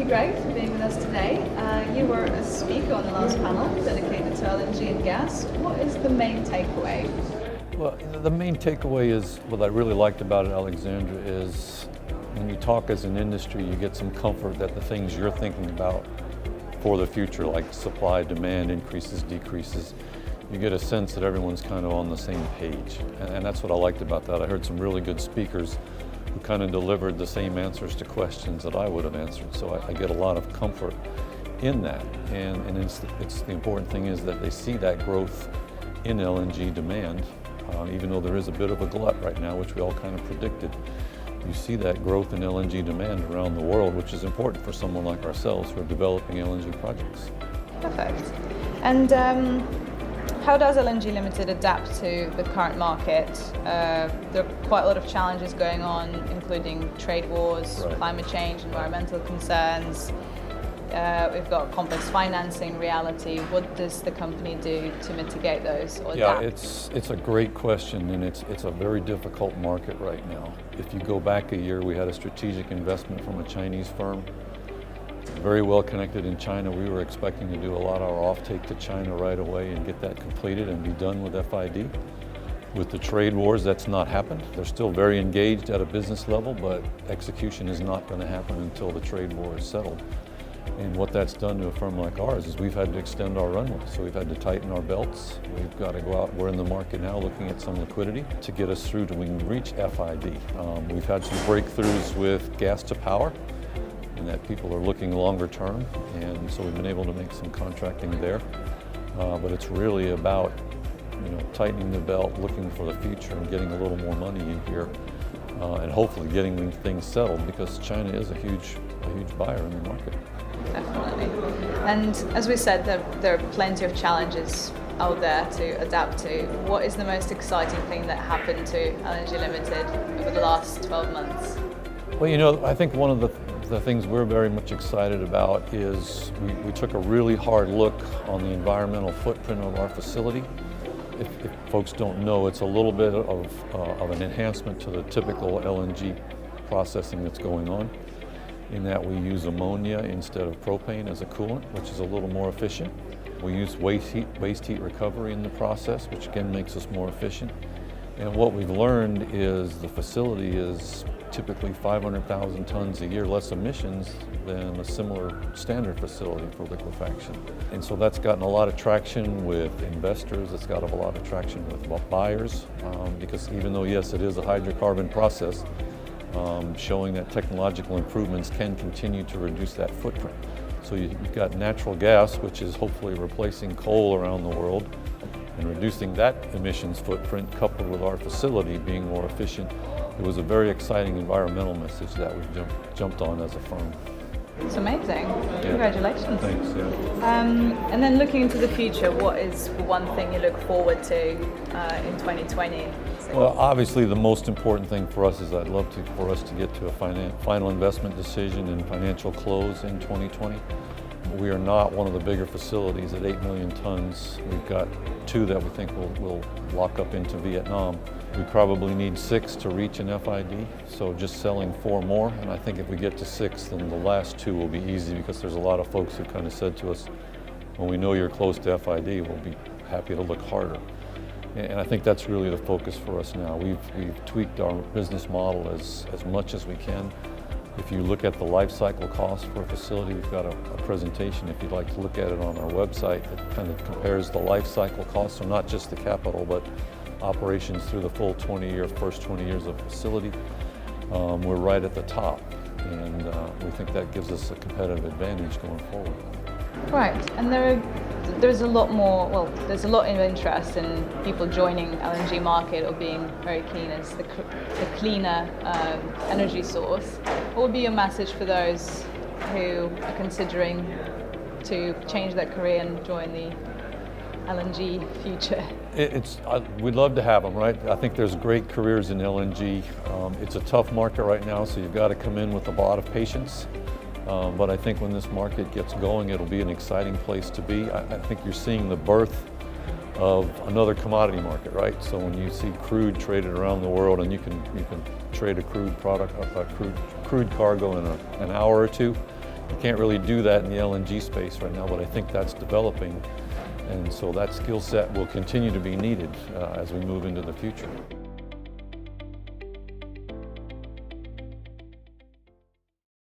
you, Greg, for being with us today. You were a speaker on the last panel dedicated to LNG and gas. What is the main takeaway? Well, the main takeaway is what I really liked about it, Alexandra, is when you talk as an industry, you get some comfort that the things you're thinking about for the future, like supply, demand, increases, decreases, you get a sense that everyone's kind of on the same page. And that's what I liked about that. I heard some really good speakers who kind of delivered the same answers to questions that I would have answered. So I get a lot of comfort in that. And it's the important thing is that they see that growth in LNG demand, even though there is a bit of a glut right now, which we all kind of predicted. You see that growth in LNG demand around the world, which is important for someone like ourselves who are developing LNG projects. Perfect. And how does LNG Limited adapt to the current market? There are quite a lot of challenges going on, including trade wars, Right. climate change, environmental concerns. We've got complex financing reality. What does the company do to mitigate those or adapt? It's a great question, and it's a very difficult market right now. If you go back a year, we had a strategic investment from a Chinese firm, very well connected in China. We were expecting to do a lot of our offtake to China right away and get that completed and be done with FID. With the trade wars, that's not happened. They're still very engaged at a business level, but execution is not going to happen until the trade war is settled. And what that's done to a firm like ours is we've had to extend our runway. So we've had to tighten our belts. We've got to go out. We're in the market now looking at some liquidity to get us through to we can reach FID. We've had some breakthroughs with gas to power, and that people are looking longer term. And so we've been able to make some contracting there. But it's really about tightening the belt, looking for the future and getting a little more money in here. And hopefully getting things settled, because China is a huge buyer in the market. Definitely. And as we said, there are plenty of challenges out there to adapt to. What is the most exciting thing that happened to LNG Limited over the last 12 months? Well, I think one of the things we're very much excited about is we took a really hard look on the environmental footprint of our facility. If folks don't know, it's a little bit of an enhancement to the typical LNG processing that's going on, in that we use ammonia instead of propane as a coolant, which is a little more efficient. We use waste heat recovery in the process, which again makes us more efficient. And what we've learned is the facility is typically 500,000 tons a year less emissions than a similar standard facility for liquefaction. And so that's gotten a lot of traction with investors. It's got a lot of traction with buyers, because even though, yes, it is a hydrocarbon process, showing that technological improvements can continue to reduce that footprint. So you've got natural gas, which is hopefully replacing coal around the world and reducing that emissions footprint, coupled with our facility being more efficient. It was a very exciting environmental message that we jumped on as a firm. It's amazing. Yeah. Congratulations. Thanks. Yeah. And then looking into the future, what is one thing you look forward to in 2020? Well, obviously the most important thing for us is I'd love for us to get to a final investment decision and financial close in 2020. We are not one of the bigger facilities at 8 million tons. We've got 2 that we think will lock up into Vietnam. We probably need 6 to reach an FID, so just selling 4 more. And I think if we get to 6, then the last 2 will be easy, because there's a lot of folks who kind of said to us, when we know you're close to FID, we'll be happy to look harder. And I think that's really the focus for us now. We've tweaked our business model as much as we can. If you look at the life cycle cost for a facility, we've got a presentation, if you'd like to look at it, on our website that kind of compares the life cycle cost, so not just the capital, but operations through the full first 20 years of facility. We're right at the top, and we think that gives us a competitive advantage going forward. Right, and there's a lot of interest in people joining LNG market or being very keen as the cleaner energy source. What would be your message for those who are considering to change their career and join the LNG future? We'd love to have them, right? I think there's great careers in LNG. It's a tough market right now, so you've got to come in with a lot of patience. But I think when this market gets going, it'll be an exciting place to be. I think you're seeing the birth of another commodity market, right? So when you see crude traded around the world, and you can trade a crude product, a crude cargo in an hour or two, You can't really do that in the LNG space right now, but I think that's developing. And so that skill set will continue to be needed as we move into the future.